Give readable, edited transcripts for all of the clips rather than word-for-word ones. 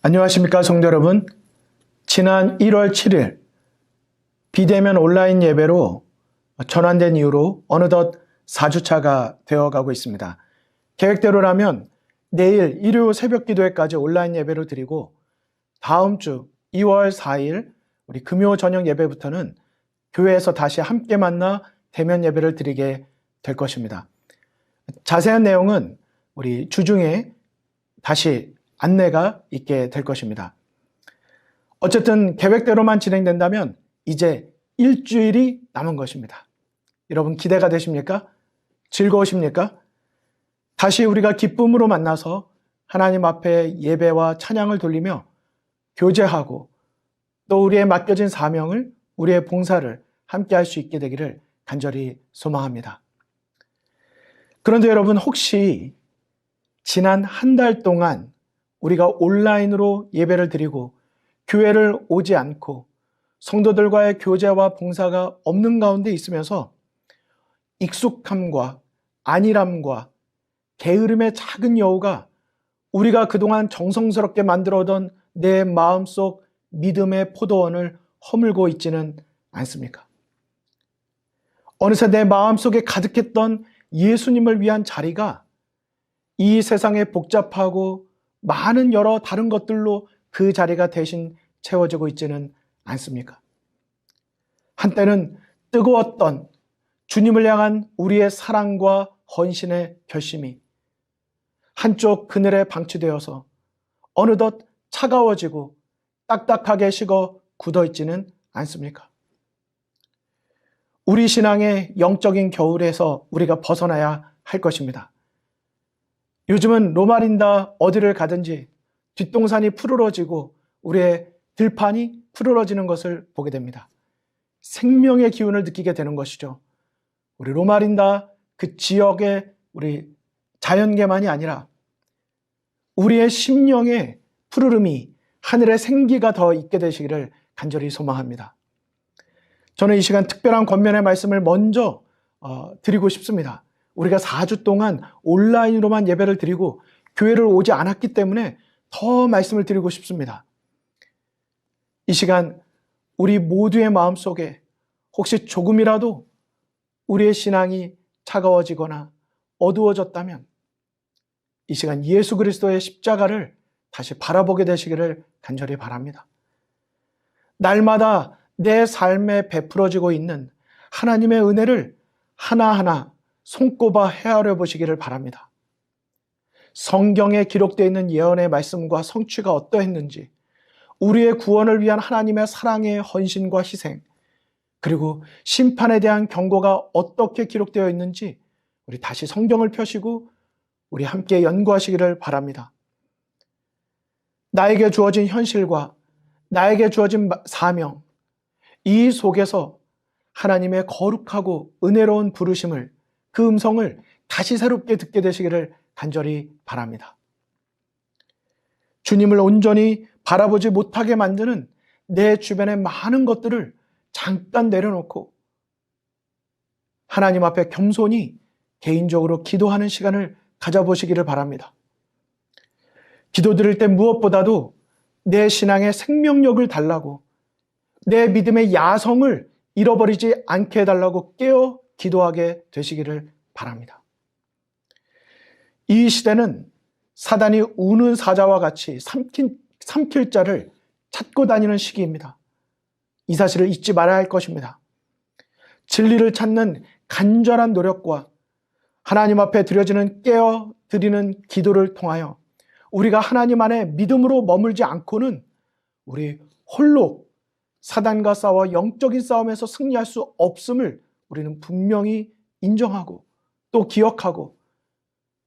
안녕하십니까 성도 여러분. 지난 1월 7일 비대면 온라인 예배로 전환된 이후로 어느덧 4주차가 되어가고 있습니다. 계획대로라면 내일 일요 새벽 기도회까지 온라인 예배를 드리고 다음 주 2월 4일 우리 금요 저녁 예배부터는 교회에서 다시 함께 만나 대면 예배를 드리게 될 것입니다. 자세한 내용은 우리 주중에 다시 안내가 있게 될 것입니다. 어쨌든 계획대로만 진행된다면 이제 일주일이 남은 것입니다. 여러분 기대가 되십니까? 즐거우십니까? 다시 우리가 기쁨으로 만나서 하나님 앞에 예배와 찬양을 돌리며 교제하고 또 우리의 맡겨진 사명을, 우리의 봉사를 함께 할 수 있게 되기를 간절히 소망합니다. 그런데 여러분 혹시 지난 한 달 동안 우리가 온라인으로 예배를 드리고 교회를 오지 않고 성도들과의 교제와 봉사가 없는 가운데 있으면서 익숙함과 안일함과 게으름의 작은 여우가 우리가 그동안 정성스럽게 만들어오던 내 마음속 믿음의 포도원을 허물고 있지는 않습니까? 어느새 내 마음속에 가득했던 예수님을 위한 자리가 이 세상에 복잡하고 많은 여러 다른 것들로 그 자리가 대신 채워지고 있지는 않습니까? 한때는 뜨거웠던 주님을 향한 우리의 사랑과 헌신의 결심이 한쪽 그늘에 방치되어서 어느덧 차가워지고 딱딱하게 식어 굳어있지는 않습니까? 우리 신앙의 영적인 겨울에서 우리가 벗어나야 할 것입니다. 요즘은 로마린다 어디를 가든지 뒷동산이 푸르러지고 우리의 들판이 푸르러지는 것을 보게 됩니다. 생명의 기운을 느끼게 되는 것이죠. 우리 로마린다 그 지역의 우리 자연계만이 아니라 우리의 심령의 푸르름이 하늘의 생기가 더 있게 되시기를 간절히 소망합니다. 저는 이 시간 특별한 권면의 말씀을 먼저 드리고 싶습니다. 우리가 4주 동안 온라인으로만 예배를 드리고 교회를 오지 않았기 때문에 더 말씀을 드리고 싶습니다. 이 시간 우리 모두의 마음속에 혹시 조금이라도 우리의 신앙이 차가워지거나 어두워졌다면 이 시간 예수 그리스도의 십자가를 다시 바라보게 되시기를 간절히 바랍니다. 날마다 내 삶에 베풀어지고 있는 하나님의 은혜를 하나하나 손꼽아 헤아려 보시기를 바랍니다. 성경에 기록되어 있는 예언의 말씀과 성취가 어떠했는지, 우리의 구원을 위한 하나님의 사랑의 헌신과 희생, 그리고 심판에 대한 경고가 어떻게 기록되어 있는지 우리 다시 성경을 펴시고 우리 함께 연구하시기를 바랍니다. 나에게 주어진 현실과 나에게 주어진 사명, 이 속에서 하나님의 거룩하고 은혜로운 부르심을, 그 음성을 다시 새롭게 듣게 되시기를 간절히 바랍니다. 주님을 온전히 바라보지 못하게 만드는 내 주변의 많은 것들을 잠깐 내려놓고 하나님 앞에 겸손히 개인적으로 기도하는 시간을 가져보시기를 바랍니다. 기도 드릴 때 무엇보다도 내 신앙의 생명력을 달라고, 내 믿음의 야성을 잃어버리지 않게 해달라고 깨어 기도하게 되시기를 바랍니다. 이 시대는 사단이 우는 사자와 같이 삼킬 자를 찾고 다니는 시기입니다. 이 사실을 잊지 말아야 할 것입니다. 진리를 찾는 간절한 노력과 하나님 앞에 드려지는 깨어 드리는 기도를 통하여 우리가 하나님 안에 믿음으로 머물지 않고는 우리 홀로 사단과 싸워 영적인 싸움에서 승리할 수 없음을 우리는 분명히 인정하고 또 기억하고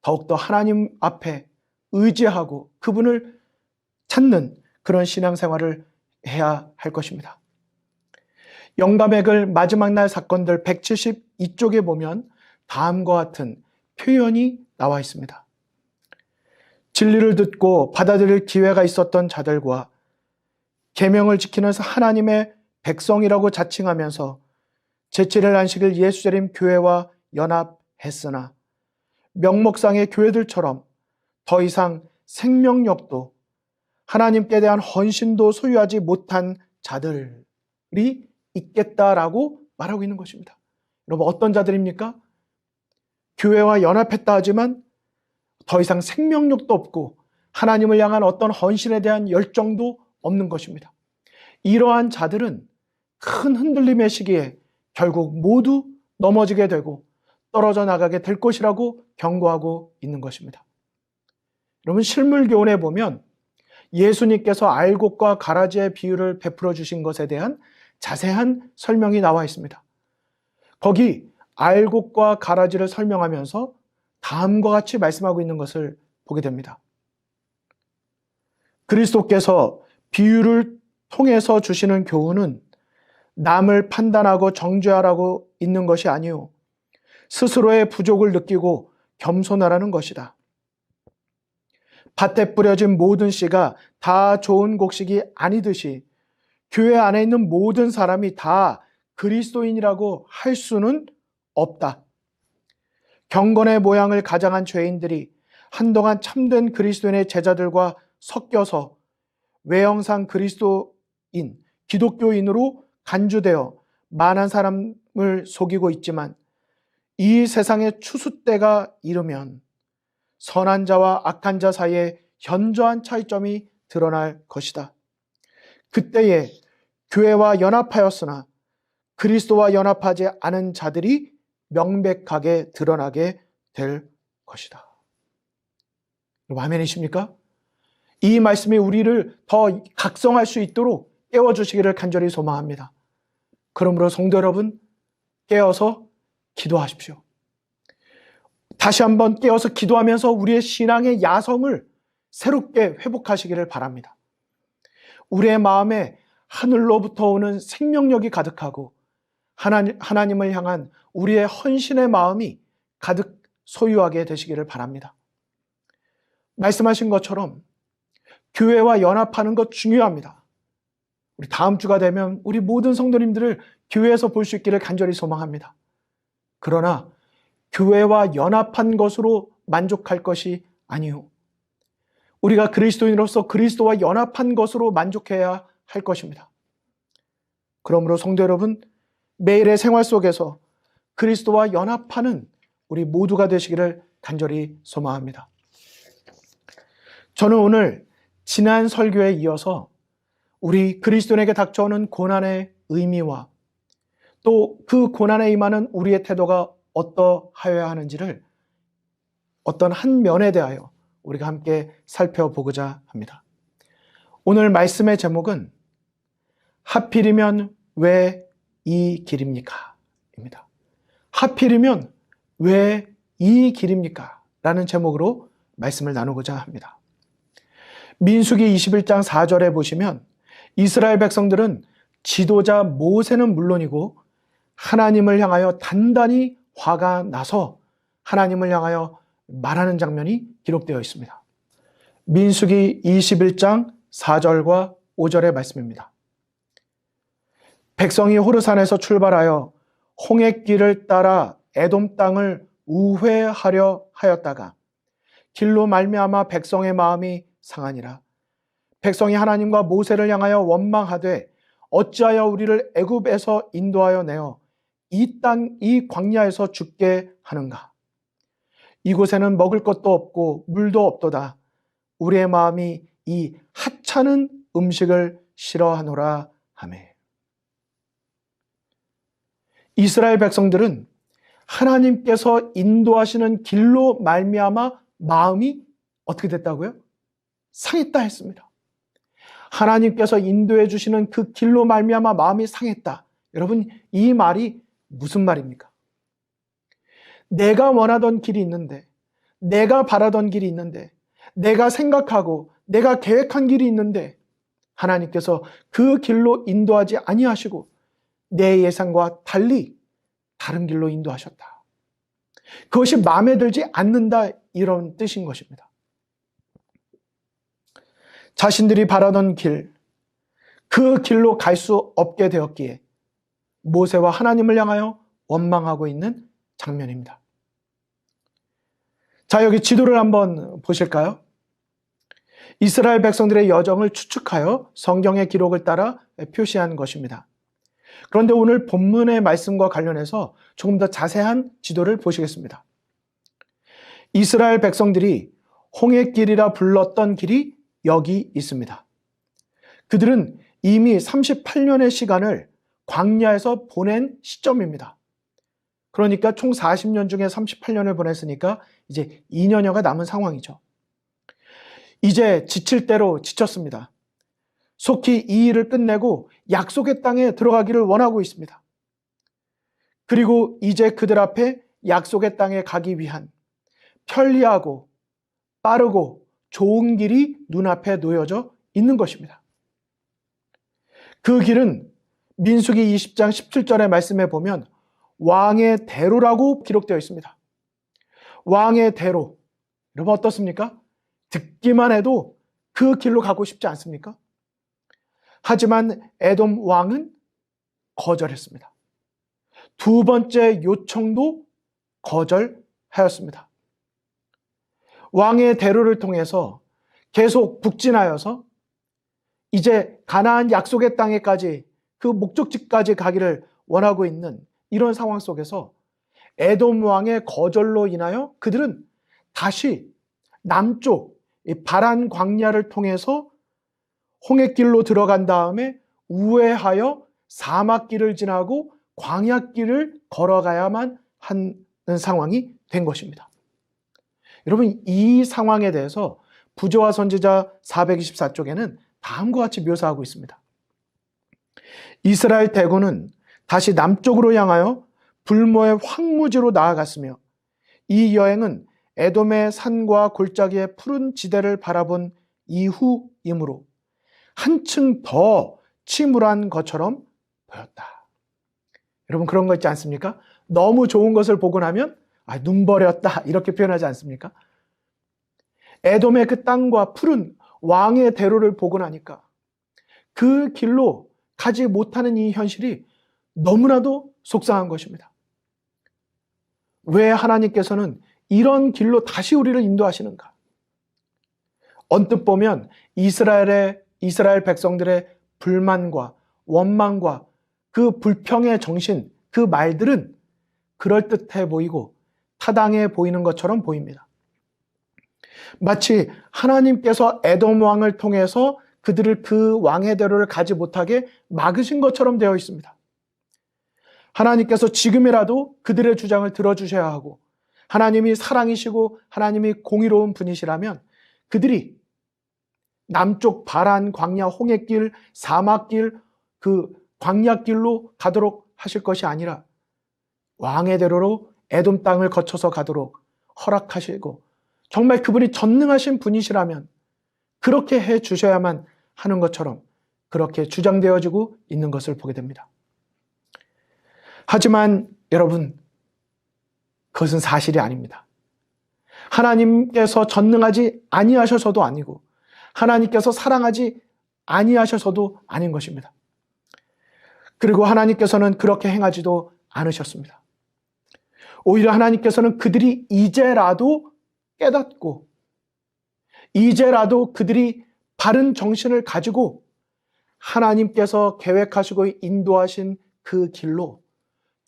더욱더 하나님 앞에 의지하고 그분을 찾는 그런 신앙생활을 해야 할 것입니다. 영감의 글 마지막 날 사건들 172쪽에 보면 다음과 같은 표현이 나와 있습니다. 진리를 듣고 받아들일 기회가 있었던 자들과 계명을 지키는 하나님의 백성이라고 자칭하면서 제7일 안식일 예수재림 교회와 연합했으나 명목상의 교회들처럼 더 이상 생명력도 하나님께 대한 헌신도 소유하지 못한 자들이 있겠다라고 말하고 있는 것입니다. 여러분, 어떤 자들입니까? 교회와 연합했다 하지만 더 이상 생명력도 없고 하나님을 향한 어떤 헌신에 대한 열정도 없는 것입니다. 이러한 자들은 큰 흔들림의 시기에 결국 모두 넘어지게 되고 떨어져 나가게 될 것이라고 경고하고 있는 것입니다. 여러분, 실물교훈에 보면 예수님께서 알곡과 가라지의 비유를 베풀어 주신 것에 대한 자세한 설명이 나와 있습니다. 거기 알곡과 가라지를 설명하면서 다음과 같이 말씀하고 있는 것을 보게 됩니다. 그리스도께서 비유를 통해서 주시는 교훈은 남을 판단하고 정죄하라고 있는 것이 아니요 스스로의 부족을 느끼고 겸손하라는 것이다. 밭에 뿌려진 모든 씨가 다 좋은 곡식이 아니듯이 교회 안에 있는 모든 사람이 다 그리스도인이라고 할 수는 없다. 경건의 모양을 가장한 죄인들이 한동안 참된 그리스도인의 제자들과 섞여서 외형상 그리스도인, 기독교인으로 간주되어 많은 사람을 속이고 있지만 이 세상의 추수 때가 이르면 선한 자와 악한 자 사이에 현저한 차이점이 드러날 것이다. 그때에 교회와 연합하였으나 그리스도와 연합하지 않은 자들이 명백하게 드러나게 될 것이다. 여러분, 아멘이십니까? 이 말씀이 우리를 더 각성할 수 있도록 깨워주시기를 간절히 소망합니다. 그러므로 성도 여러분, 깨어서 기도하십시오. 다시 한번 깨어서 기도하면서 우리의 신앙의 야성을 새롭게 회복하시기를 바랍니다. 우리의 마음에 하늘로부터 오는 생명력이 가득하고 하나님을 향한 우리의 헌신의 마음이 가득 소유하게 되시기를 바랍니다. 말씀하신 것처럼 교회와 연합하는 것 중요합니다. 우리 다음 주가 되면 우리 모든 성도님들을 교회에서 볼 수 있기를 간절히 소망합니다. 그러나 교회와 연합한 것으로 만족할 것이 아니요 우리가 그리스도인으로서 그리스도와 연합한 것으로 만족해야 할 것입니다. 그러므로 성도 여러분, 매일의 생활 속에서 그리스도와 연합하는 우리 모두가 되시기를 간절히 소망합니다. 저는 오늘 지난 설교에 이어서 우리 그리스도인에게 닥쳐오는 고난의 의미와 또 그 고난에 임하는 우리의 태도가 어떠하여야 하는지를 어떤 한 면에 대하여 우리가 함께 살펴보고자 합니다. 오늘 말씀의 제목은 하필이면 왜 이 길입니까? 입니다. 하필이면 왜 이 길입니까? 라는 제목으로 말씀을 나누고자 합니다. 민수기 21장 4절에 보시면 이스라엘 백성들은 지도자 모세는 물론이고 하나님을 향하여 단단히 화가 나서 하나님을 향하여 말하는 장면이 기록되어 있습니다. 민수기 21장 4절과 5절의 말씀입니다. 백성이 호르산에서 출발하여 홍해길을 따라 에돔 땅을 우회하려 하였다가 길로 말미암아 백성의 마음이 상하니라. 백성이 하나님과 모세를 향하여 원망하되 어찌하여 우리를 애굽에서 인도하여 내어 이 광야에서 죽게 하는가? 이곳에는 먹을 것도 없고 물도 없도다. 우리의 마음이 이 하찮은 음식을 싫어하노라 하매. 이스라엘 백성들은 하나님께서 인도하시는 길로 말미암아 마음이 어떻게 됐다고요? 상했다 했습니다. 하나님께서 인도해 주시는 그 길로 말미암아 마음이 상했다. 여러분, 이 말이 무슨 말입니까? 내가 원하던 길이 있는데, 내가 바라던 길이 있는데, 내가 생각하고 내가 계획한 길이 있는데 하나님께서 그 길로 인도하지 아니하시고 내 예상과 달리 다른 길로 인도하셨다. 그것이 마음에 들지 않는다, 이런 뜻인 것입니다. 자신들이 바라던 길, 그 길로 갈 수 없게 되었기에 모세와 하나님을 향하여 원망하고 있는 장면입니다. 자, 여기 지도를 한번 보실까요? 이스라엘 백성들의 여정을 추측하여 성경의 기록을 따라 표시한 것입니다. 그런데 오늘 본문의 말씀과 관련해서 조금 더 자세한 지도를 보시겠습니다. 이스라엘 백성들이 홍해길이라 불렀던 길이 여기 있습니다. 그들은 이미 38년의 시간을 광야에서 보낸 시점입니다. 그러니까 총 40년 중에 38년을 보냈으니까 이제 2년여가 남은 상황이죠. 이제 지칠 대로 지쳤습니다. 속히 이 일을 끝내고 약속의 땅에 들어가기를 원하고 있습니다. 그리고 이제 그들 앞에 약속의 땅에 가기 위한 편리하고 빠르고 좋은 길이 눈앞에 놓여져 있는 것입니다. 그 길은 민수기 20장 17절의 말씀에 보면 왕의 대로라고 기록되어 있습니다. 왕의 대로. 여러분 어떻습니까? 듣기만 해도 그 길로 가고 싶지 않습니까? 하지만 에돔 왕은 거절했습니다. 두 번째 요청도 거절하였습니다. 왕의 대로를 통해서 계속 북진하여서 이제 가나안 약속의 땅에까지 그 목적지까지 가기를 원하고 있는 이런 상황 속에서 에돔 왕의 거절로 인하여 그들은 다시 남쪽 바란 광야를 통해서 홍해길로 들어간 다음에 우회하여 사막길을 지나고 광야길을 걸어가야만 하는 상황이 된 것입니다. 여러분 이 상황에 대해서 부조화 선지자 424쪽에는 다음과 같이 묘사하고 있습니다. 이스라엘 대군은 다시 남쪽으로 향하여 불모의 황무지로 나아갔으며 이 여행은 에돔의 산과 골짜기의 푸른 지대를 바라본 이후이므로 한층 더 침울한 것처럼 보였다. 여러분 그런 거 있지 않습니까? 너무 좋은 것을 보고 나면 눈 버렸다 이렇게 표현하지 않습니까? 에돔의 그 땅과 푸른 왕의 대로를 보고 나니까 그 길로 가지 못하는 이 현실이 너무나도 속상한 것입니다. 왜 하나님께서는 이런 길로 다시 우리를 인도하시는가? 언뜻 보면 이스라엘 백성들의 불만과 원망과 그 불평의 정신, 그 말들은 그럴듯해 보이고 타당해 보이는 것처럼 보입니다. 마치 하나님께서 에돔 왕을 통해서 그들을 그 왕의 대로를 가지 못하게 막으신 것처럼 되어 있습니다. 하나님께서 지금이라도 그들의 주장을 들어주셔야 하고 하나님이 사랑이시고 하나님이 공의로운 분이시라면 그들이 남쪽 바란 광야 홍해길 사막길 그 광야길로 가도록 하실 것이 아니라 왕의 대로로 에돔 땅을 거쳐서 가도록 허락하시고 정말 그분이 전능하신 분이시라면 그렇게 해 주셔야만 하는 것처럼 그렇게 주장되어지고 있는 것을 보게 됩니다. 하지만 여러분 그것은 사실이 아닙니다. 하나님께서 전능하지 아니하셔서도 아니고 하나님께서 사랑하지 아니하셔서도 아닌 것입니다. 그리고 하나님께서는 그렇게 행하지도 않으셨습니다. 오히려 하나님께서는 그들이 이제라도 깨닫고 이제라도 그들이 바른 정신을 가지고 하나님께서 계획하시고 인도하신 그 길로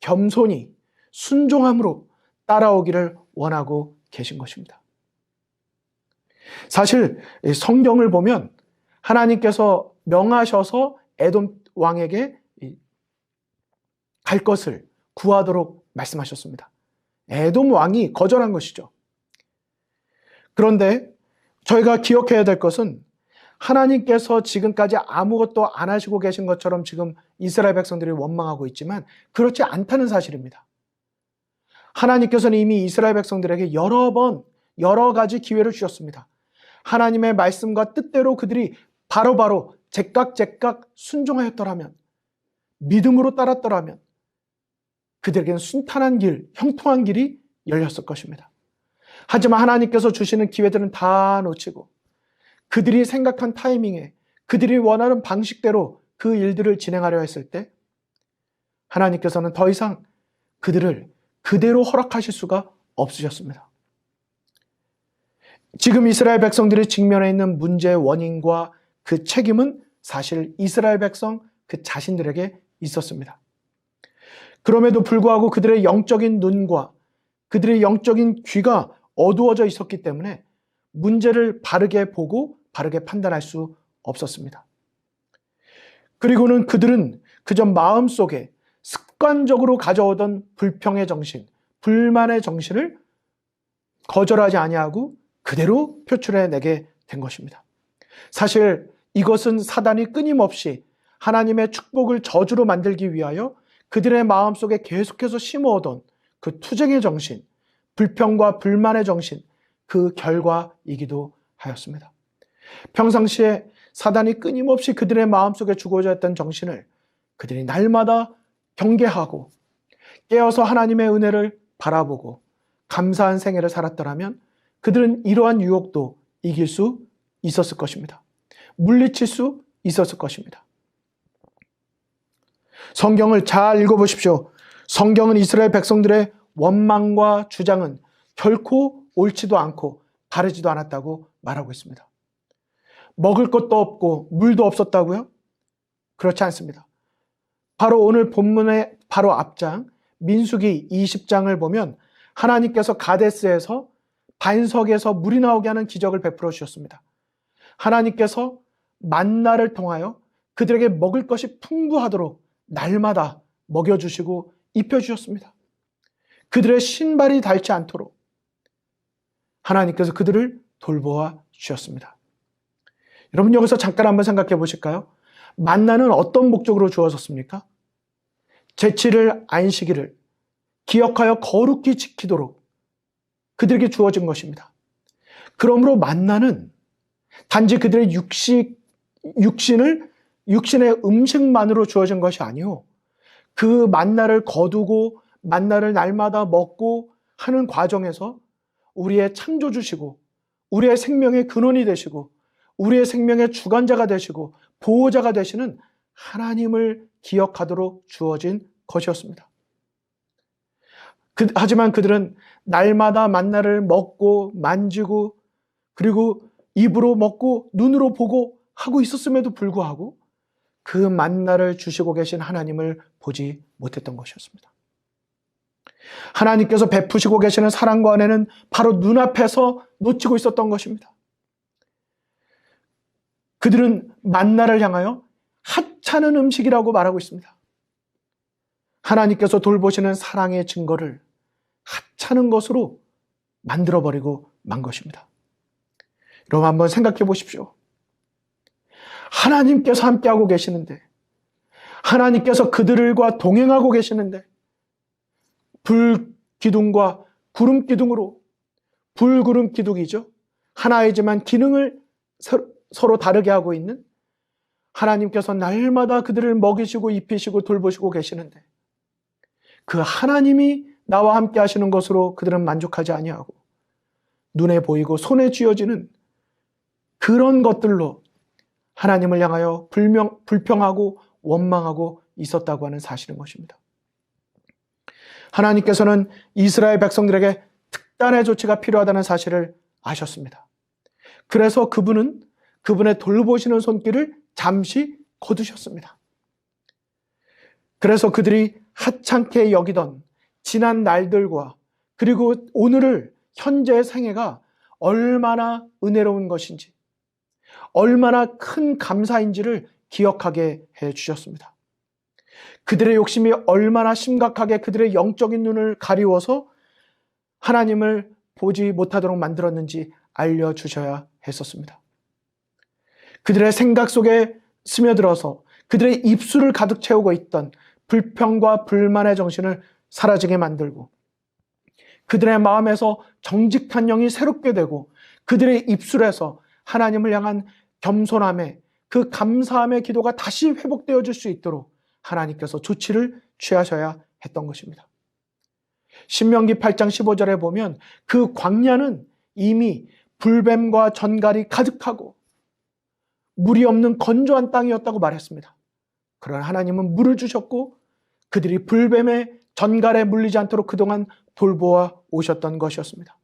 겸손히 순종함으로 따라오기를 원하고 계신 것입니다. 사실 성경을 보면 하나님께서 명하셔서 에돔 왕에게 갈 것을 구하도록 말씀하셨습니다. 에돔 왕이 거절한 것이죠. 그런데 저희가 기억해야 될 것은 하나님께서 지금까지 아무것도 안 하시고 계신 것처럼 지금 이스라엘 백성들이 원망하고 있지만 그렇지 않다는 사실입니다. 하나님께서는 이미 이스라엘 백성들에게 여러 번 여러 가지 기회를 주셨습니다. 하나님의 말씀과 뜻대로 그들이 바로바로 제각 순종하였더라면 믿음으로 따랐더라면 그들에게는 순탄한 길, 형통한 길이 열렸을 것입니다. 하지만 하나님께서 주시는 기회들은 다 놓치고 그들이 생각한 타이밍에 그들이 원하는 방식대로 그 일들을 진행하려 했을 때 하나님께서는 더 이상 그들을 그대로 허락하실 수가 없으셨습니다. 지금 이스라엘 백성들이 직면해 있는 문제의 원인과 그 책임은 사실 이스라엘 백성 그 자신들에게 있었습니다. 그럼에도 불구하고 그들의 영적인 눈과 그들의 영적인 귀가 어두워져 있었기 때문에 문제를 바르게 보고 바르게 판단할 수 없었습니다. 그리고는 그들은 그저 마음속에 습관적으로 가져오던 불평의 정신, 불만의 정신을 거절하지 아니하고 그대로 표출해내게 된 것입니다. 사실 이것은 사단이 끊임없이 하나님의 축복을 저주로 만들기 위하여 그들의 마음속에 계속해서 심어오던 그 투쟁의 정신, 불평과 불만의 정신, 그 결과이기도 하였습니다. 평상시에 사단이 끊임없이 그들의 마음속에 주고자 했던 정신을 그들이 날마다 경계하고 깨어서 하나님의 은혜를 바라보고 감사한 생애를 살았더라면 그들은 이러한 유혹도 이길 수 있었을 것입니다. 물리칠 수 있었을 것입니다. 성경을 잘 읽어보십시오. 성경은 이스라엘 백성들의 원망과 주장은 결코 옳지도 않고 바르지도 않았다고 말하고 있습니다. 먹을 것도 없고 물도 없었다고요? 그렇지 않습니다. 바로 오늘 본문의 바로 앞장 민수기 20장을 보면 하나님께서 가데스에서 반석에서 물이 나오게 하는 기적을 베풀어 주셨습니다. 하나님께서 만나를 통하여 그들에게 먹을 것이 풍부하도록 날마다 먹여주시고 입혀주셨습니다. 그들의 신발이 닳지 않도록 하나님께서 그들을 돌보아 주셨습니다. 여러분 여기서 잠깐 한번 생각해 보실까요? 만나는 어떤 목적으로 주어졌습니까? 제칠을 안식일을 기억하여 거룩히 지키도록 그들에게 주어진 것입니다. 그러므로 만나는 단지 그들의 육신의 음식만으로 주어진 것이 아니요. 그 만나를 거두고 만나를 날마다 먹고 하는 과정에서 우리의 창조주시고 우리의 생명의 근원이 되시고 우리의 생명의 주관자가 되시고 보호자가 되시는 하나님을 기억하도록 주어진 것이었습니다. 하지만 그들은 날마다 만나를 먹고 만지고 그리고 입으로 먹고 눈으로 보고 하고 있었음에도 불구하고 그 만나를 주시고 계신 하나님을 보지 못했던 것이었습니다. 하나님께서 베푸시고 계시는 사랑과 은혜는 바로 눈앞에서 놓치고 있었던 것입니다. 그들은 만나를 향하여 하찮은 음식이라고 말하고 있습니다. 하나님께서 돌보시는 사랑의 증거를 하찮은 것으로 만들어버리고 만 것입니다. 여러분 한번 생각해 보십시오. 하나님께서 함께하고 계시는데 하나님께서 그들과 동행하고 계시는데 불기둥과 구름기둥으로 불구름기둥이죠. 하나이지만 기능을 서로 다르게 하고 있는 하나님께서 날마다 그들을 먹이시고 입히시고 돌보시고 계시는데 그 하나님이 나와 함께 하시는 것으로 그들은 만족하지 아니하고 눈에 보이고 손에 쥐어지는 그런 것들로 하나님을 향하여 불평하고 원망하고 있었다고 하는 사실인 것입니다. 하나님께서는 이스라엘 백성들에게 특단의 조치가 필요하다는 사실을 아셨습니다. 그래서 그분은 그분의 돌보시는 손길을 잠시 거두셨습니다. 그래서 그들이 하찮게 여기던 지난 날들과 그리고 오늘을 현재의 생애가 얼마나 은혜로운 것인지 얼마나 큰 감사인지를 기억하게 해주셨습니다. 그들의 욕심이 얼마나 심각하게 그들의 영적인 눈을 가리워서 하나님을 보지 못하도록 만들었는지 알려주셔야 했었습니다. 그들의 생각 속에 스며들어서 그들의 입술을 가득 채우고 있던 불평과 불만의 정신을 사라지게 만들고 그들의 마음에서 정직한 영이 새롭게 되고 그들의 입술에서 하나님을 향한 겸손함의 그 감사함의 기도가 다시 회복되어질 수 있도록 하나님께서 조치를 취하셔야 했던 것입니다. 신명기 8장 15절에 보면 그 광야는 이미 불뱀과 전갈이 가득하고 물이 없는 건조한 땅이었다고 말했습니다. 그러나 하나님은 물을 주셨고 그들이 불뱀의 전갈에 물리지 않도록 그동안 돌보아 오셨던 것이었습니다.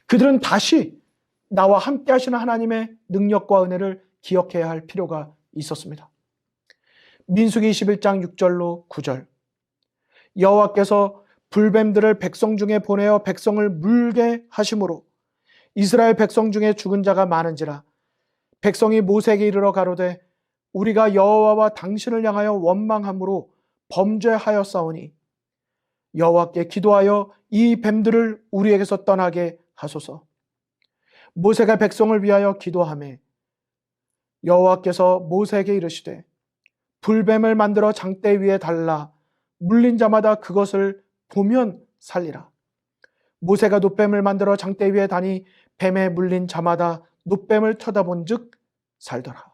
그들은 다시 나와 함께 하시는 하나님의 능력과 은혜를 기억해야 할 필요가 있었습니다. 민수기 21장 6절로 9절. 여호와께서 불뱀들을 백성 중에 보내어 백성을 물게 하심으로 이스라엘 백성 중에 죽은 자가 많은지라. 백성이 모세에게 이르러 가로되 우리가 여호와와 당신을 향하여 원망함으로 범죄하였사오니 여호와께 기도하여 이 뱀들을 우리에게서 떠나게 하소서. 모세가 백성을 위하여 기도하매 여호와께서 모세에게 이르시되 불뱀을 만들어 장대 위에 달라 물린 자마다 그것을 보면 살리라. 모세가 놋뱀을 만들어 장대 위에 다니 뱀에 물린 자마다 놋뱀을 쳐다본 즉 살더라.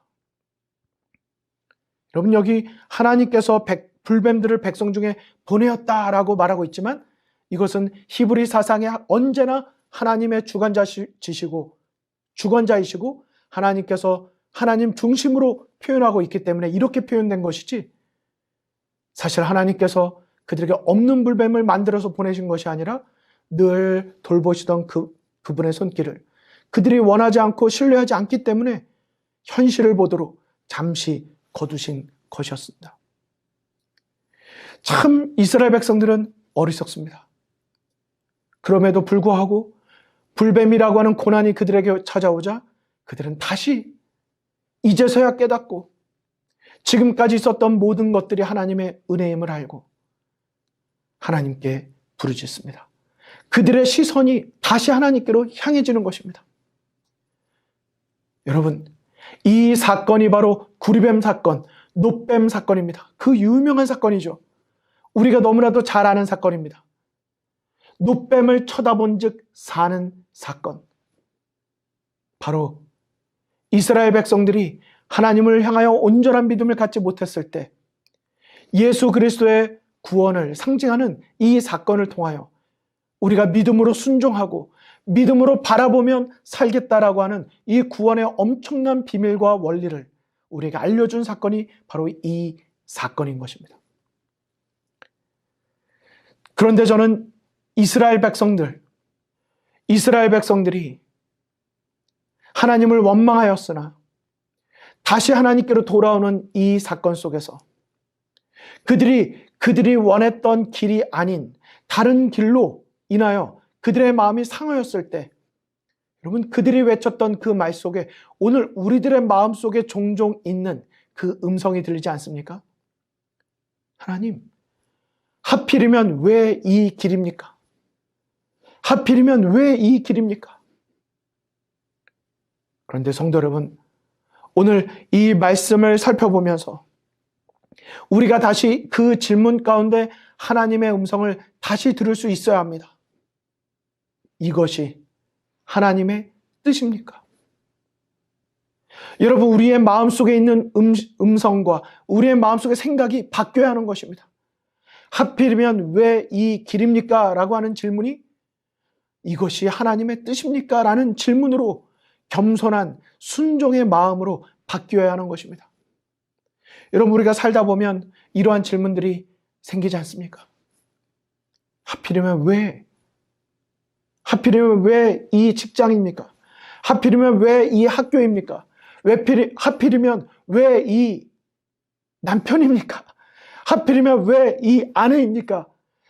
여러분, 여기 하나님께서 불뱀들을 백성 중에 보내었다라고 말하고 있지만 이것은 히브리 사상에 언제나 하나님의 주관자이시고 하나님께서 하나님 중심으로 표현하고 있기 때문에 이렇게 표현된 것이지, 사실 하나님께서 그들에게 없는 불뱀을 만들어서 보내신 것이 아니라 늘 돌보시던 그분의 손길을 그들이 원하지 않고 신뢰하지 않기 때문에 현실을 보도록 잠시 거두신 것이었습니다. 참 이스라엘 백성들은 어리석습니다. 그럼에도 불구하고 불뱀이라고 하는 고난이 그들에게 찾아오자 그들은 다시 이제서야 깨닫고 지금까지 있었던 모든 것들이 하나님의 은혜임을 알고 하나님께 부르짖습니다. 그들의 시선이 다시 하나님께로 향해지는 것입니다. 여러분, 이 사건이 바로 구리뱀 사건, 놋뱀 사건입니다. 그 유명한 사건이죠. 우리가 너무나도 잘 아는 사건입니다. 놋뱀을 쳐다본 즉 사는 사건. 바로 이스라엘 백성들이 하나님을 향하여 온전한 믿음을 갖지 못했을 때 예수 그리스도의 구원을 상징하는 이 사건을 통하여 우리가 믿음으로 순종하고 믿음으로 바라보면 살겠다라고 하는 이 구원의 엄청난 비밀과 원리를 우리에게 알려준 사건이 바로 이 사건인 것입니다. 그런데 저는 이스라엘 백성들이 하나님을 원망하였으나 다시 하나님께로 돌아오는 이 사건 속에서 그들이 원했던 길이 아닌 다른 길로 인하여 그들의 마음이 상하였을 때, 여러분, 그들이 외쳤던 그 말 속에 오늘 우리들의 마음 속에 종종 있는 그 음성이 들리지 않습니까? 하나님, 하필이면 왜 이 길입니까? 하필이면 왜 이 길입니까? 그런데 성도 여러분, 오늘 이 말씀을 살펴보면서 우리가 다시 그 질문 가운데 하나님의 음성을 다시 들을 수 있어야 합니다. 이것이 하나님의 뜻입니까? 여러분, 우리의 마음속에 있는 음성과 우리의 마음속의 생각이 바뀌어야 하는 것입니다. 하필이면 왜 이 길입니까? 라고 하는 질문이 이것이 하나님의 뜻입니까? 라는 질문으로 겸손한 순종의 마음으로 바뀌어야 하는 것입니다. 여러분, 우리가 살다 보면 이러한 질문들이 생기지 않습니까? 하필이면 왜 이 직장입니까? 하필이면 왜 이 학교입니까? 하필이면 왜 이 남편입니까? 하필이면 왜 이 아내입니까?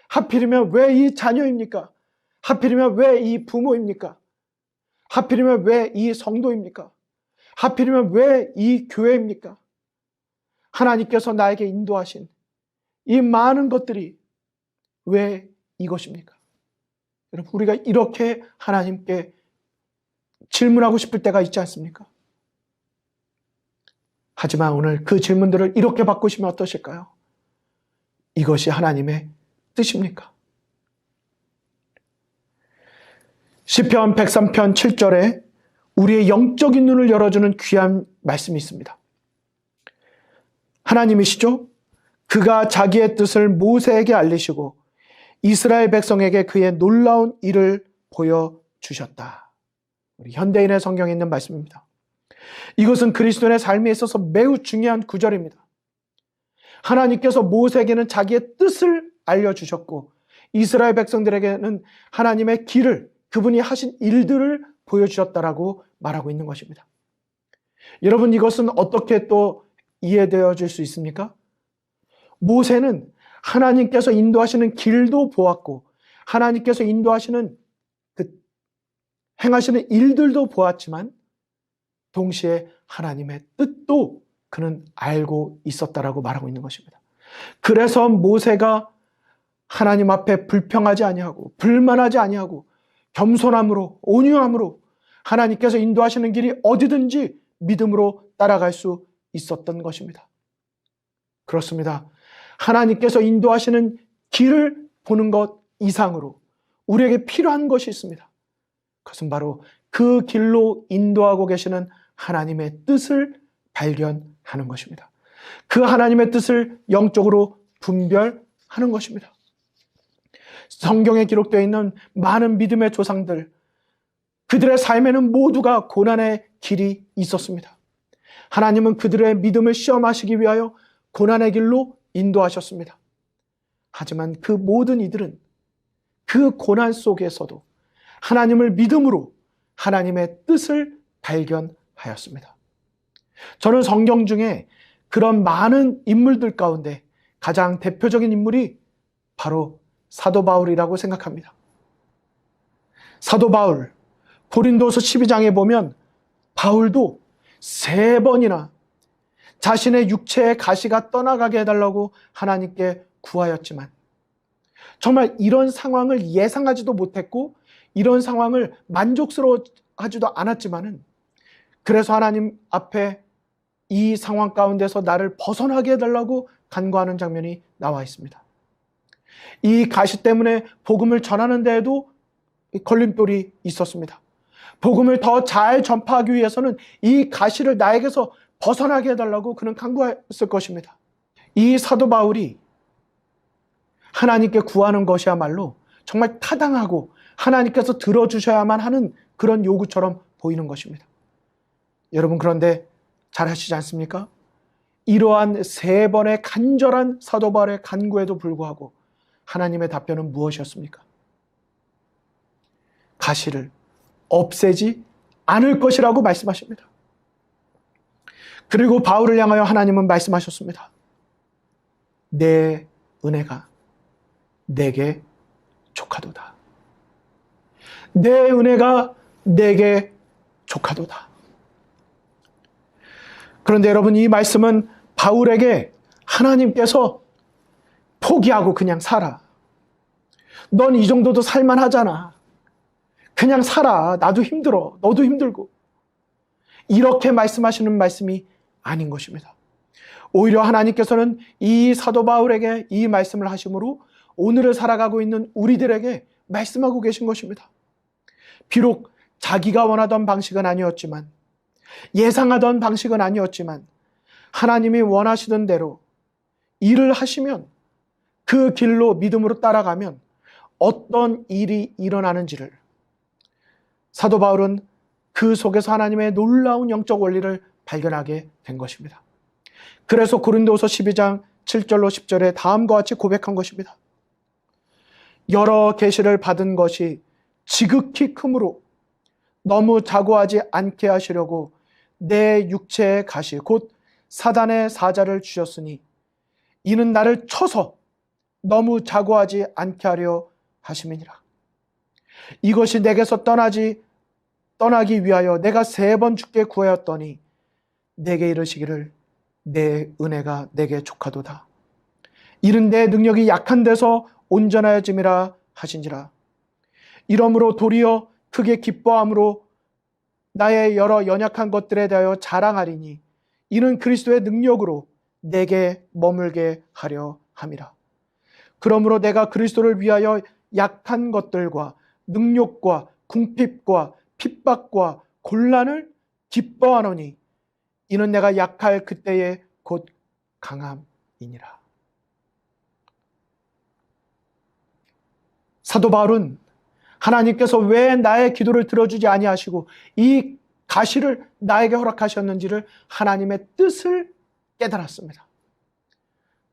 하필이면 왜 이 자녀입니까? 하필이면 왜 이 부모입니까? 하필이면 왜 이 성도입니까? 하필이면 왜 이 교회입니까? 하나님께서 나에게 인도하신 이 많은 것들이 왜 이것입니까? 여러분, 우리가 이렇게 하나님께 질문하고 싶을 때가 있지 않습니까? 하지만 오늘 그 질문들을 이렇게 바꾸시면 어떠실까요? 이것이 하나님의 뜻입니까? 시편 103편 7절에 우리의 영적인 눈을 열어주는 귀한 말씀이 있습니다. 하나님이시죠? 그가 자기의 뜻을 모세에게 알리시고 이스라엘 백성에게 그의 놀라운 일을 보여주셨다. 우리 현대인의 성경에 있는 말씀입니다. 이것은 그리스도인의 삶에 있어서 매우 중요한 구절입니다. 하나님께서 모세에게는 자기의 뜻을 알려주셨고 이스라엘 백성들에게는 하나님의 길을, 그분이 하신 일들을 보여주셨다라고 말하고 있는 것입니다. 여러분, 이것은 어떻게 또 이해되어질 수 있습니까? 모세는 하나님께서 인도하시는 길도 보았고 하나님께서 인도하시는 행하시는 일들도 보았지만 동시에 하나님의 뜻도 그는 알고 있었다라고 말하고 있는 것입니다. 그래서 모세가 하나님 앞에 불평하지 아니하고 불만하지 아니하고 겸손함으로 온유함으로 하나님께서 인도하시는 길이 어디든지 믿음으로 따라갈 수 있었던 것입니다. 그렇습니다. 하나님께서 인도하시는 길을 보는 것 이상으로 우리에게 필요한 것이 있습니다. 그것은 바로 그 길로 인도하고 계시는 하나님의 뜻을 발견하는 것입니다. 그 하나님의 뜻을 영적으로 분별하는 것입니다. 성경에 기록되어 있는 많은 믿음의 조상들, 그들의 삶에는 모두가 고난의 길이 있었습니다. 하나님은 그들의 믿음을 시험하시기 위하여 고난의 길로 인도하셨습니다. 하지만 그 모든 이들은 그 고난 속에서도 하나님을 믿음으로 하나님의 뜻을 발견하였습니다. 저는 성경 중에 그런 많은 인물들 가운데 가장 대표적인 인물이 바로 사도 바울이라고 생각합니다. 사도 바울, 고린도서 12장에 보면 바울도 3번이나 자신의 육체의 가시가 떠나가게 해달라고 하나님께 구하였지만 정말 이런 상황을 예상하지도 못했고 이런 상황을 만족스러워하지도 않았지만은 그래서 하나님 앞에 이 상황 가운데서 나를 벗어나게 해달라고 간구하는 장면이 나와 있습니다. 이 가시 때문에 복음을 전하는 데에도 걸림돌이 있었습니다. 복음을 더 잘 전파하기 위해서는 이 가시를 나에게서 벗어나게 해달라고 그는 간구했을 것입니다. 이 사도 바울이 하나님께 구하는 것이야말로 정말 타당하고 하나님께서 들어주셔야만 하는 그런 요구처럼 보이는 것입니다. 여러분, 그런데 잘 하시지 않습니까? 이러한 3번의 간절한 사도 바울의 간구에도 불구하고 하나님의 답변은 무엇이었습니까? 가시를 없애지 않을 것이라고 말씀하십니다. 그리고 바울을 향하여 하나님은 말씀하셨습니다. 내 은혜가 내게 족하도다. 내 은혜가 내게 족하도다. 그런데 여러분, 이 말씀은 바울에게 하나님께서 포기하고 그냥 살아. 넌 이 정도도 살만하잖아. 그냥 살아. 나도 힘들어. 너도 힘들고. 이렇게 말씀하시는 말씀이 아닌 것입니다. 오히려 하나님께서는 이 사도 바울에게 이 말씀을 하심으로 오늘을 살아가고 있는 우리들에게 말씀하고 계신 것입니다. 비록 자기가 원하던 방식은 아니었지만, 예상하던 방식은 아니었지만 하나님이 원하시던 대로 일을 하시면, 그 길로 믿음으로 따라가면 어떤 일이 일어나는지를 사도 바울은 그 속에서 하나님의 놀라운 영적 원리를 발견하게 된 것입니다. 그래서 고린도서 12장 7절로 10절에 다음과 같이 고백한 것입니다. 여러 계시를 받은 것이 지극히 크므로 너무 자고하지 않게 하시려고 내 육체의 가시 곧 사단의 사자를 주셨으니 이는 나를 쳐서 너무 자고하지 않게 하려 하심이니라. 이것이 내게서 떠나기 위하여 내가 3번 주께 구하였더니 내게 이르시기를 내 은혜가 내게 족하도다. 이는 내 능력이 약한 데서 온전하여짐이라 하신지라. 이러므로 도리어 크게 기뻐함으로 나의 여러 연약한 것들에 대하여 자랑하리니 이는 그리스도의 능력으로 내게 머물게 하려 함이라. 그러므로 내가 그리스도를 위하여 약한 것들과 능욕과 궁핍과 핍박과 곤란을 기뻐하노니 이는 내가 약할 그때에 곧 강함이니라. 사도 바울은 하나님께서 왜 나의 기도를 들어주지 아니하시고 이 가시를 나에게 허락하셨는지를 하나님의 뜻을 깨달았습니다.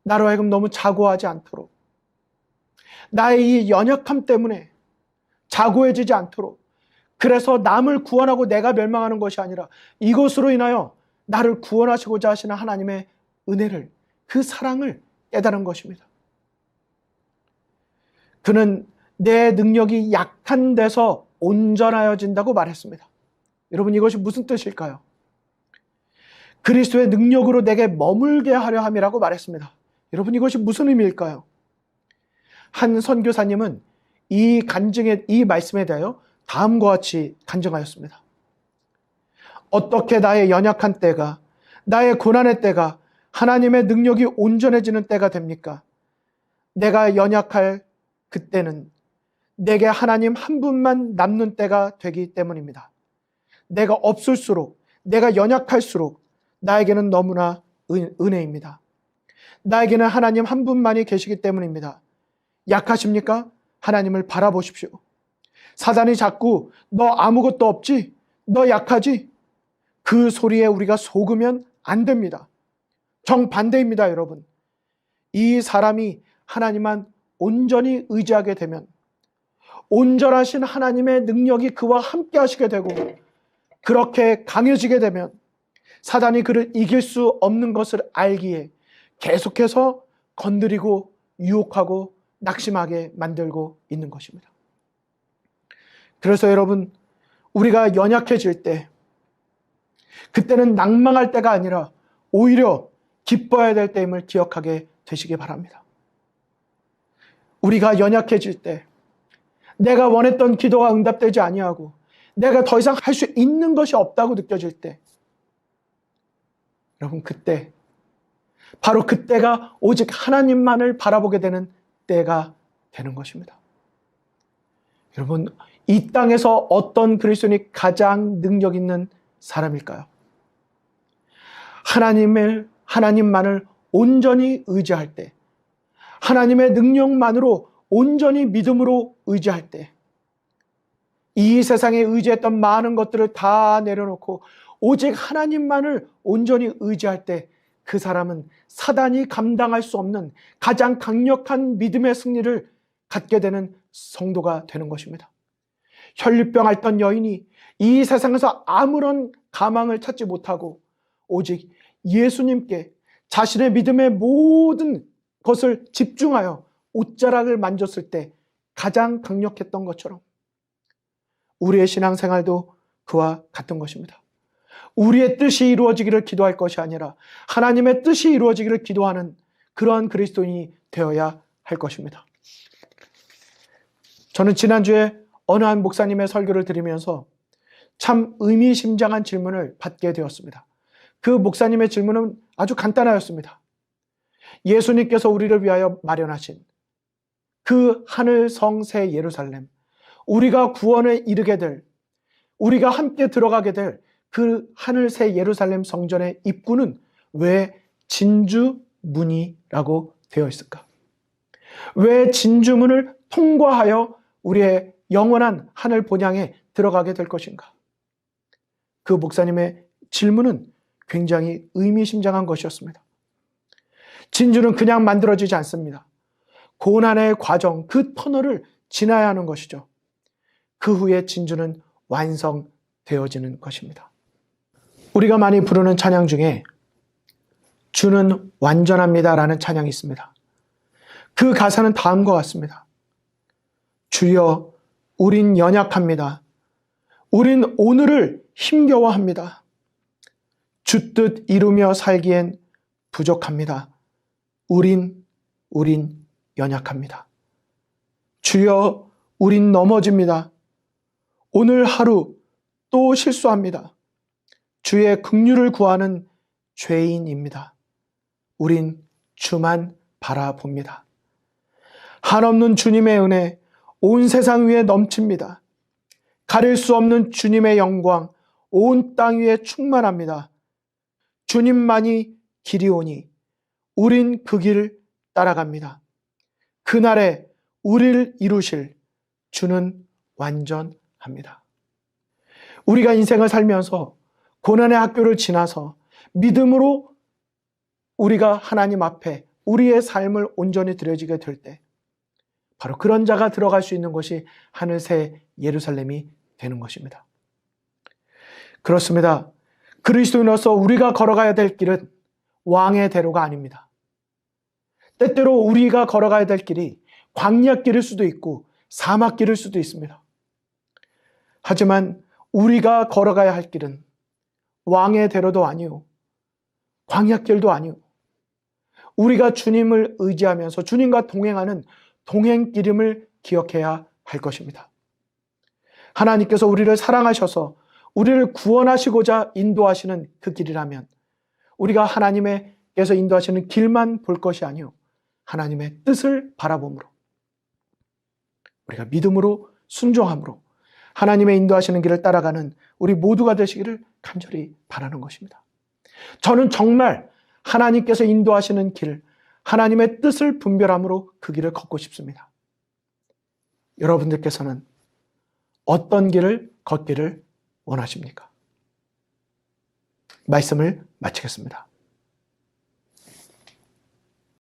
나로 하여금 너무 자고하지 않도록, 나의 이 연약함 때문에 자고해지지 않도록 그래서 남을 구원하고 내가 멸망하는 것이 아니라 이것으로 인하여 나를 구원하시고자 하시는 하나님의 은혜를, 그 사랑을 깨달은 것입니다. 그는 내 능력이 약한 데서 온전하여진다고 말했습니다. 여러분, 이것이 무슨 뜻일까요? 그리스도의 능력으로 내게 머물게 하려 함이라고 말했습니다. 여러분, 이것이 무슨 의미일까요? 한 선교사님은 이 말씀에 대하여 다음과 같이 간증하였습니다. 어떻게 나의 연약한 때가, 나의 고난의 때가 하나님의 능력이 온전해지는 때가 됩니까? 내가 연약할 그때는 내게 하나님 한 분만 남는 때가 되기 때문입니다. 내가 없을수록, 내가 연약할수록 나에게는 너무나 은혜입니다. 나에게는 하나님 한 분만이 계시기 때문입니다. 약하십니까? 하나님을 바라보십시오. 사단이 자꾸 너 아무것도 없지? 너 약하지? 그 소리에 우리가 속으면 안 됩니다. 정반대입니다, 여러분. 이 사람이 하나님만 온전히 의지하게 되면 온전하신 하나님의 능력이 그와 함께 하시게 되고, 그렇게 강해지게 되면 사단이 그를 이길 수 없는 것을 알기에 계속해서 건드리고 유혹하고 낙심하게 만들고 있는 것입니다. 그래서 여러분, 우리가 연약해질 때, 그때는 낭망할 때가 아니라 오히려 기뻐해야 될 때임을 기억하게 되시기 바랍니다. 우리가 연약해질 때, 내가 원했던 기도가 응답되지 아니하고 내가 더 이상 할 수 있는 것이 없다고 느껴질 때, 여러분, 그때, 바로 그때가 오직 하나님만을 바라보게 되는 때가 되는 것입니다. 여러분, 이 땅에서 어떤 그리스도인이 가장 능력 있는 사람일까요? 하나님만을 온전히 의지할 때, 하나님의 능력만으로 온전히 믿음으로 의지할 때, 이 세상에 의지했던 많은 것들을 다 내려놓고 오직 하나님만을 온전히 의지할 때, 그 사람은 사단이 감당할 수 없는 가장 강력한 믿음의 승리를 갖게 되는 성도가 되는 것입니다. 혈류병 앓던 여인이 이 세상에서 아무런 가망을 찾지 못하고 오직 예수님께 자신의 믿음의 모든 것을 집중하여 옷자락을 만졌을 때 가장 강력했던 것처럼 우리의 신앙생활도 그와 같은 것입니다. 우리의 뜻이 이루어지기를 기도할 것이 아니라 하나님의 뜻이 이루어지기를 기도하는 그러한 그리스도인이 되어야 할 것입니다. 저는 지난주에 어느 한 목사님의 설교를 들으면서 참 의미심장한 질문을 받게 되었습니다. 그 목사님의 질문은 아주 간단하였습니다. 예수님께서 우리를 위하여 마련하신 그 하늘 성새 예루살렘, 우리가 구원에 이르게 될, 우리가 함께 들어가게 될 그 하늘 새 예루살렘 성전의 입구는 왜 진주문이라고 되어 있을까? 왜 진주문을 통과하여 우리의 영원한 하늘 본향에 들어가게 될 것인가? 그 목사님의 질문은 굉장히 의미심장한 것이었습니다. 진주는 그냥 만들어지지 않습니다. 고난의 과정, 그 터널을 지나야 하는 것이죠. 그 후에 진주는 완성되어지는 것입니다. 우리가 많이 부르는 찬양 중에 주는 완전합니다라는 찬양이 있습니다. 그 가사는 다음과 같습니다. 주여, 우린 연약합니다. 우린 오늘을 힘겨워합니다. 주 뜻 이루며 살기엔 부족합니다. 우린 연약합니다. 주여, 우린 넘어집니다. 오늘 하루 또 실수합니다. 주의 긍휼을 구하는 죄인입니다. 우린 주만 바라봅니다. 한없는 주님의 은혜 온 세상 위에 넘칩니다. 가릴 수 없는 주님의 영광 온 땅 위에 충만합니다. 주님만이 길이오니 우린 그 길 따라갑니다. 그날에 우리를 이루실 주는 완전합니다. 우리가 인생을 살면서 고난의 학교를 지나서 믿음으로 우리가 하나님 앞에 우리의 삶을 온전히 드려지게 될 때 바로 그런 자가 들어갈 수 있는 곳이 하늘새 예루살렘이 되는 것입니다. 그렇습니다. 그리스도인으로서 우리가 걸어가야 될 길은 왕의 대로가 아닙니다. 때때로 우리가 걸어가야 될 길이 광야길일 수도 있고 사막길일 수도 있습니다. 하지만 우리가 걸어가야 할 길은 왕의 대로도 아니요, 광야길도 아니요, 우리가 주님을 의지하면서 주님과 동행하는 동행길임을 기억해야 할 것입니다. 하나님께서 우리를 사랑하셔서 우리를 구원하시고자 인도하시는 그 길이라면 우리가 하나님께서 인도하시는 길만 볼 것이 아니요, 하나님의 뜻을 바라봄으로, 우리가 믿음으로 순종함으로 하나님의 인도하시는 길을 따라가는 우리 모두가 되시기를 간절히 바라는 것입니다. 저는 정말 하나님께서 인도하시는 길, 하나님의 뜻을 분별함으로 그 길을 걷고 싶습니다. 여러분들께서는 어떤 길을 걷기를 원하십니까? 말씀을 마치겠습니다.